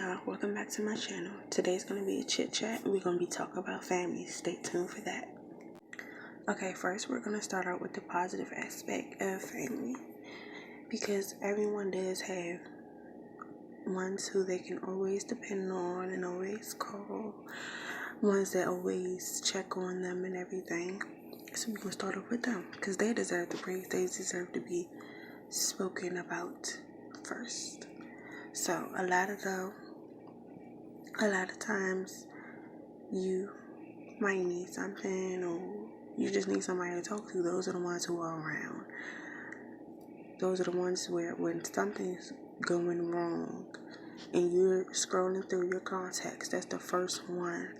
y'all, welcome back to my channel. Today's going to be a chit chat. We're going to be talking about family. Stay tuned for that. Okay, first we're going to start out with the positive aspect of family, because everyone does have ones who they can always depend on and always call, ones that always check on them and everything. So we're going to start off with them, because they deserve the praise. They deserve to be spoken about first. So a lot of times you might need something, or you just need somebody to talk to. Those are the ones who are around. Those are the ones where when something's going wrong and you're scrolling through your contacts, that's the first one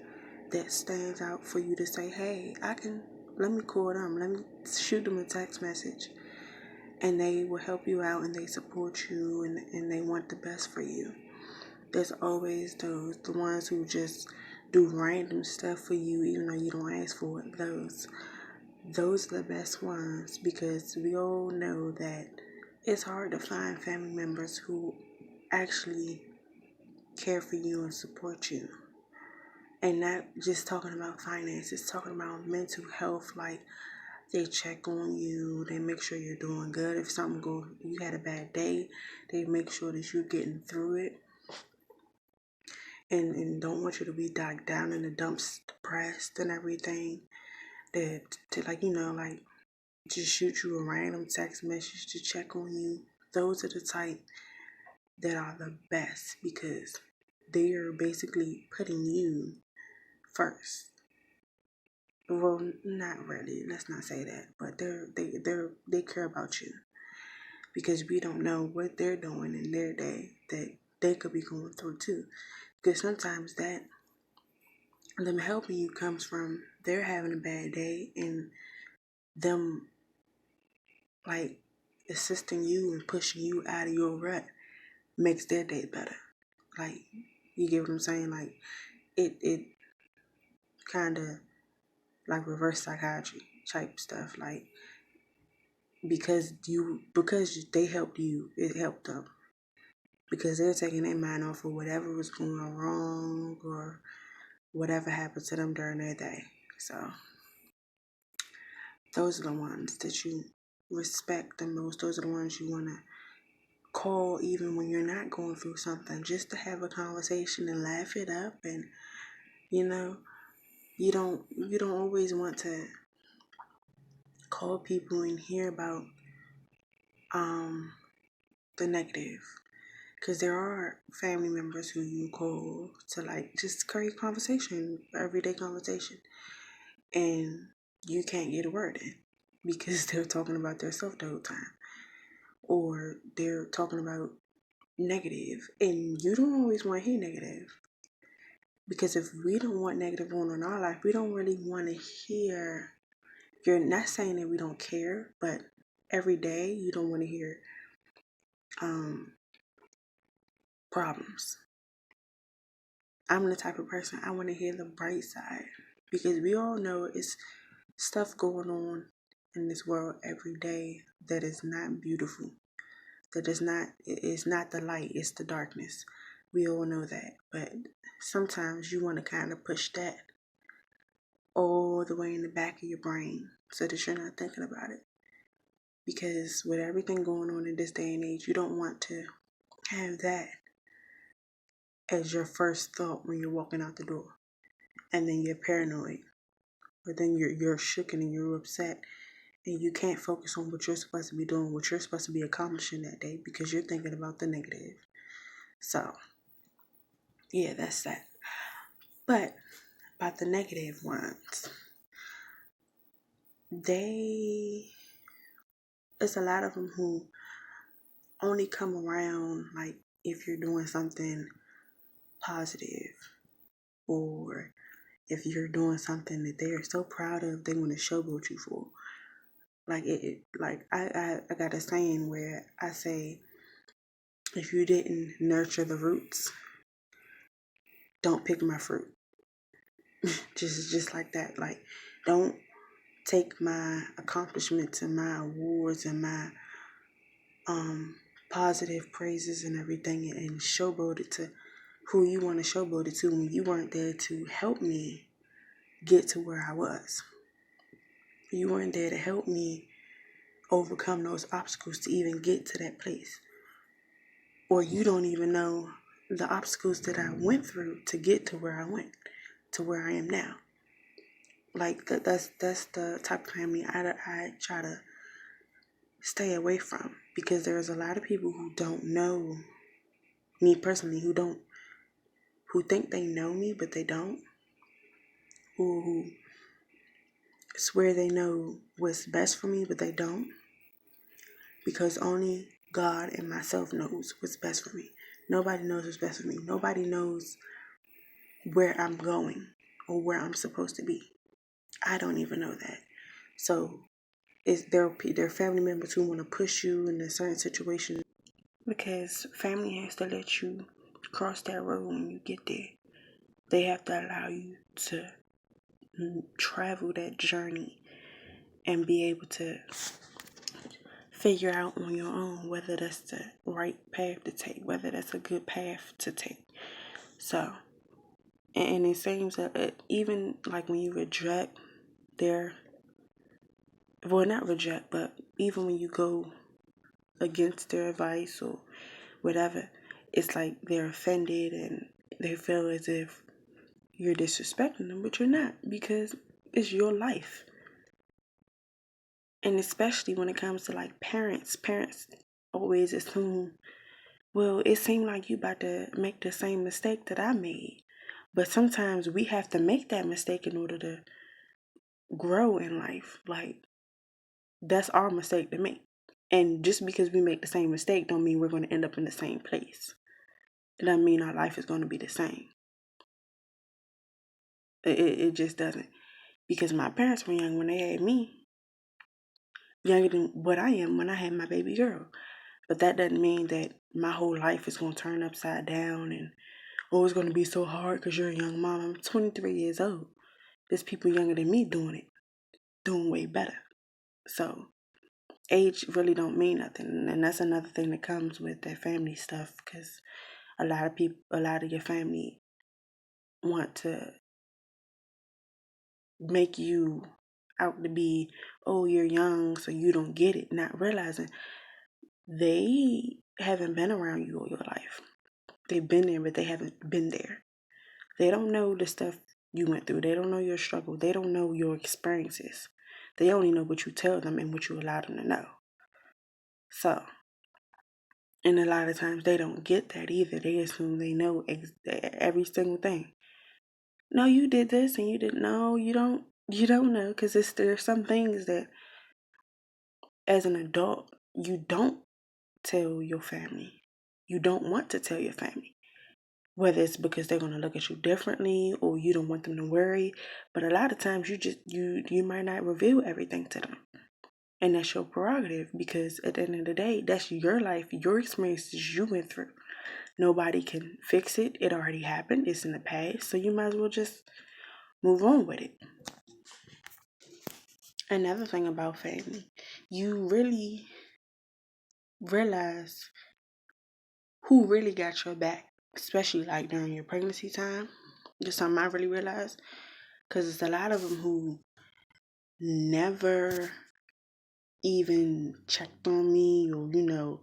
that stands out for you to say, hey, let me call them, let me shoot them a text message. And they will help you out, and they support you, and they want the best for you. There's always the ones who just do random stuff for you even though you don't ask for it. Those are the best ones, because we all know that it's hard to find family members who actually care for you and support you. And not just talking about finances, talking about mental health. Like, they check on you, they make sure you're doing good. If you had a bad day, they make sure that you're getting through it. And don't want you to be down in the dumps, depressed and everything. To just shoot you a random text message to check on you. Those are the type that are the best, because they are basically putting you first. Well, not really. Let's not say that, but they care about you, because we don't know what they're doing in their day that they could be going through too. Because sometimes them helping you comes from they're having a bad day, and them like assisting you and pushing you out of your rut makes their day better. Like, you get what I'm saying? Like, it kind of like reverse psychiatry type stuff. Like, because they helped you, it helped them, because they're taking their mind off of whatever was going wrong or whatever happened to them during their day. So those are the ones that you respect the most. Those are the ones you want to call even when you're not going through something, just to have a conversation and laugh it up. And you don't always want to call people and hear about the negative, because there are family members who you call to like just create conversation, everyday conversation, and you can't get a word in because they're talking about their stuff the whole time, or they're talking about negative, and you don't always want to hear negative, because if we don't want negative on in our life, we don't really want to hear. You're not saying that we don't care, but every day you don't want to hear problems. I'm the type of person, I want to hear the bright side, because we all know it's stuff going on in this world every day that is not beautiful. It's not the light, it's the darkness. We all know that. But sometimes you want to kind of push that all the way in the back of your brain so that you're not thinking about it. Because with everything going on in this day and age, you don't want to have that as your first thought when you're walking out the door. And then you're paranoid. But then you're shook and you're upset. And you can't focus on what you're supposed to be doing, what you're supposed to be accomplishing that day, because you're thinking about the negative. So, yeah, that's that. But about the negative ones, it's a lot of them who only come around like if you're doing something positive, or if you're doing something that they're so proud of, they want to showboat you for. Like I got a saying where I say, if you didn't nurture the roots, don't pick my fruit. just like that. Like, don't take my accomplishments and my awards and my positive praises and everything and showboat it to who you want to showboat it to when you weren't there to help me get to where I was. You weren't there to help me overcome those obstacles to even get to that place. Or you don't even know the obstacles that I went through to get to where I went, to where I am now. Like that's the type of family I try to stay away from, because there's a lot of people who don't know me personally, who think they know me but they don't, who swear they know what's best for me but they don't, because only God and myself knows what's best for me. Nobody knows what's best for me. Nobody knows where I'm going or where I'm supposed to be. I don't even know that. So there are family members who want to push you in a certain situation, because family has to let you cross that road when you get there. They have to allow you to travel that journey and be able to figure out on your own whether that's the right path to take, whether that's a good path to take. So, and it seems that even like when you reject not reject, but even when you go against their advice or whatever, it's like they're offended and they feel as if you're disrespecting them, but you're not, because it's your life. And especially when it comes to like parents always assume, well, it seemed like you about to make the same mistake that I made. But sometimes we have to make that mistake in order to grow in life. Like, that's our mistake to make. And just because we make the same mistake don't mean we're going to end up in the same place. It doesn't mean our life is going to be the same. It just doesn't. Because my parents were young when they had me. Younger than what I am when I had my baby girl. But that doesn't mean that my whole life is going to turn upside down and, oh, it's going to be so hard because you're a young mom. I'm 23 years old. There's people younger than me doing way better. So age really don't mean nothing. And that's another thing that comes with that family stuff, because a lot of your family want to make you out to be, oh, you're young, so you don't get it, not realizing they haven't been around you all your life. They've been there, but they haven't been there. They don't know the stuff you went through. They don't know your struggle. They don't know your experiences. They only know what you tell them and what you allow them to know. So, and a lot of times they don't get that either. They assume they know every single thing. No, you did this and you didn't. No, you don't. You don't know, because there's some things that, as an adult, you don't tell your family. You don't want to tell your family. Whether it's because they're going to look at you differently or you don't want them to worry. But a lot of times you might not reveal everything to them. And that's your prerogative, because at the end of the day, that's your life, your experiences you went through. Nobody can fix it. It already happened. It's in the past. So you might as well just move on with it. Another thing about family, you really realize who really got your back, especially like during your pregnancy time. Just something I really realized, because it's a lot of them who never even checked on me or,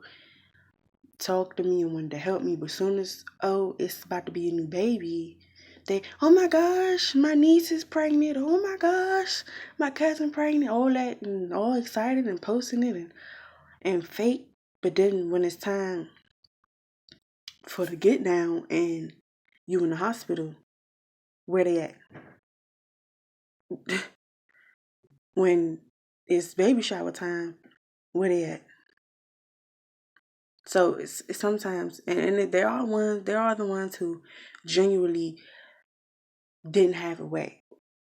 talked to me and wanted to help me. But soon as, it's about to be a new baby, they, oh my gosh, my niece is pregnant. Oh my gosh, my cousin pregnant. All that, and all excited and posting it and fake. But then when it's time for the get down and you in the hospital, where they at? When it's baby shower time, where they at? So it's sometimes, and there are the ones who genuinely didn't have a way,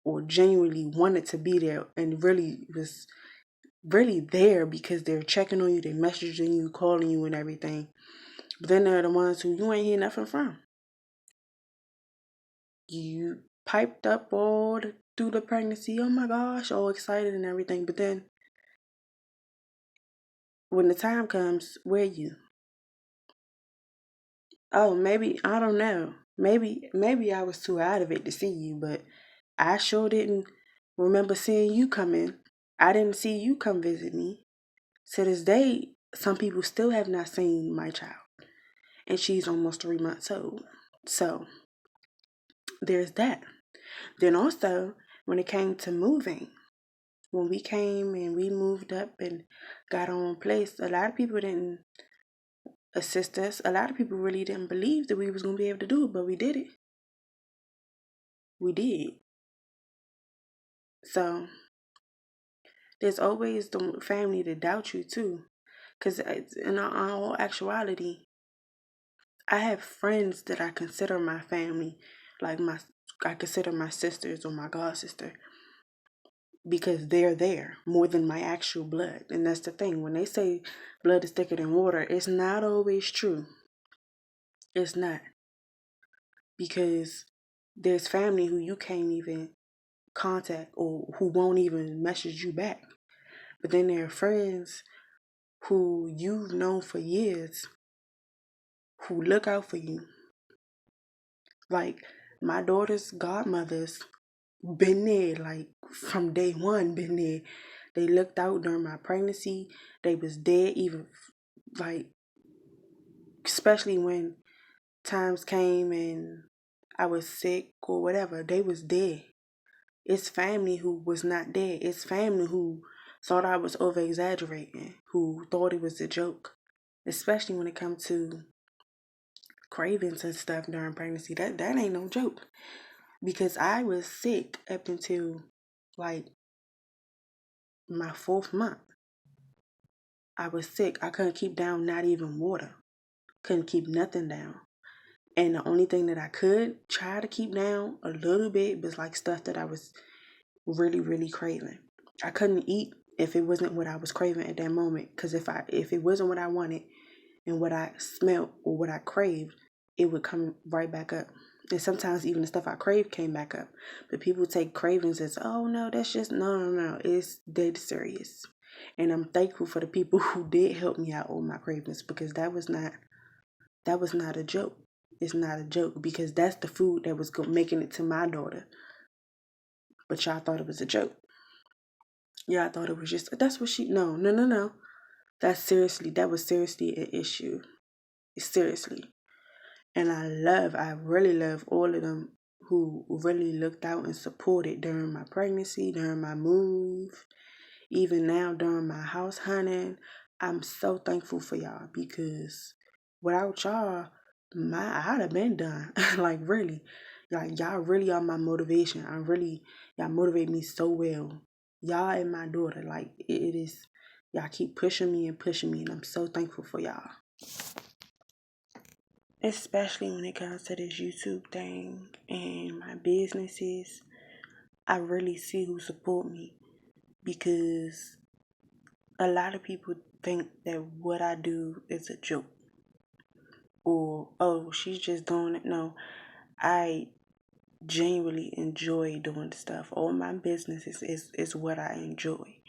or genuinely wanted to be there and really was really there because they're checking on you, they're messaging you, calling you and everything. But then there are the ones who you ain't hear nothing from. You piped up through the pregnancy, oh my gosh, all excited and everything. But then when the time comes, where you? Oh, maybe, I don't know. Maybe I was too out of it to see you, but I sure didn't remember seeing you come in. I didn't see you come visit me. To this day, some people still have not seen my child, and she's almost 3 months old. So there's that. Then also, when it came to moving, when we came and we moved up and got our own place, a lot of people didn't assist us. A lot of people really didn't believe that we was gonna be able to do it, but we did it. We did. So there's always the family to doubt you too, because in all actuality, I have friends that I consider my family, like I consider my sisters or my god sister, because they're there more than my actual blood. And that's the thing. When they say blood is thicker than water, it's not always true. It's not. Because there's family who you can't even contact or who won't even message you back. But then there are friends who you've known for years who look out for you. Like my daughter's godmothers been there, like from day one, been there. They looked out during my pregnancy. They was there even like especially when times came and I was sick or whatever, they was there. It's family who was not there. It's family who thought I was over exaggerating, who thought it was a joke. Especially when it comes to cravings and stuff during pregnancy. That ain't no joke. Because I was sick up until like my 4th month. I was sick. I couldn't keep down not even water. Couldn't keep nothing down. And the only thing that I could try to keep down a little bit was like stuff that I was really, really craving. I couldn't eat if it wasn't what I was craving at that moment. Because if it wasn't what I wanted and what I smelled or what I craved, it would come right back up. And sometimes even the stuff I craved came back up. But people take cravings as, oh no, that's just, no. It's dead serious. And I'm thankful for the people who did help me out on my cravings, because that was not a joke. It's not a joke, because that's the food that was making it to my daughter. But y'all thought it was a joke. Y'all thought it was just, that's what she, no. That was seriously an issue. Seriously. And I really love all of them who really looked out and supported during my pregnancy, during my move, even now during my house hunting. I'm so thankful for y'all, because without y'all, I'd have been done. Like really. Y'all really are my motivation. Y'all motivate me so well. Y'all and my daughter, like it is, y'all keep pushing me, and I'm so thankful for y'all. Especially when it comes to this YouTube thing and my businesses. I really see who support me, because a lot of people think that what I do is a joke, or oh, she's just doing it. No, I genuinely enjoy doing stuff. All my businesses is what I enjoy.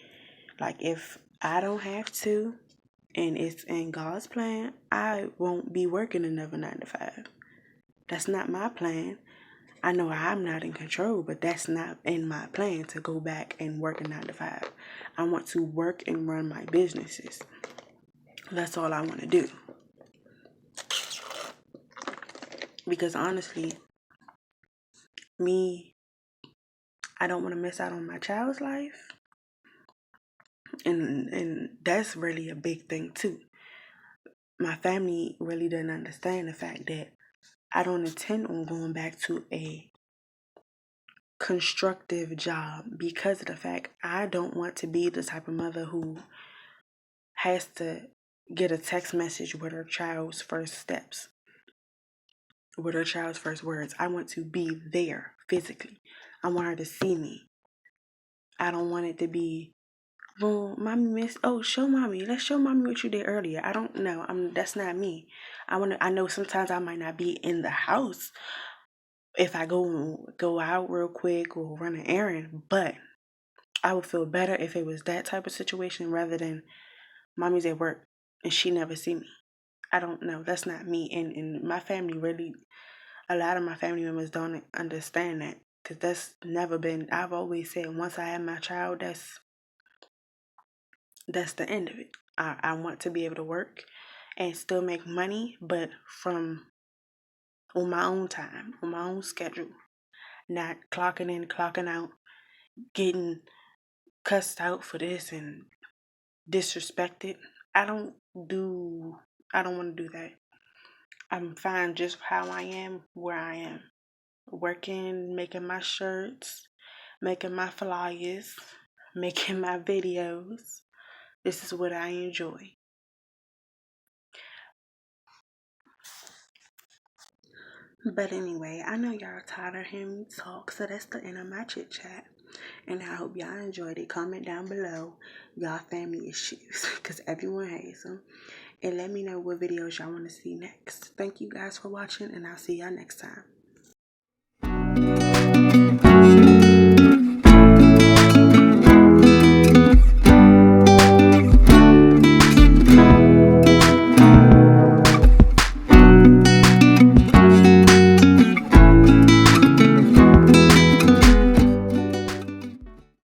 Like if I don't have to and it's in God's plan, I won't be working another 9 to 5. That's not my plan. I know I'm not in control, but that's not in my plan to go back and work a 9 to 5. I want to work and run my businesses. That's all I want to do. Because honestly, I don't want to miss out on my child's life. And that's really a big thing too. My family really doesn't understand the fact that I don't intend on going back to a constructive job, because of the fact I don't want to be the type of mother who has to get a text message with her child's first steps, with her child's first words. I want to be there physically. I want her to see me. I don't want it to be, well, mommy show mommy. Let's show mommy what you did earlier. I don't know. That's not me. I know sometimes I might not be in the house if I go out real quick or run an errand, but I would feel better if it was that type of situation rather than mommy's at work and she never see me. I don't know. That's not me. And my family really, a lot of my family members don't understand that, because that's never been. I've always said once I have my child, that's the end of it. I want to be able to work and still make money, but from on my own time, on my own schedule, not clocking in, clocking out, getting cussed out for this and disrespected. I don't do. I don't want to do that. I'm fine just how I am, where I am. Working, making my shirts, making my flyers, making my videos. This is what I enjoy. But anyway, I know y'all tired of hearing me talk, so that's the end of my chit chat. And I hope y'all enjoyed it. Comment down below y'all family issues, because everyone has them. And let me know what videos y'all want to see next. Thank you guys for watching, and I'll see y'all next time.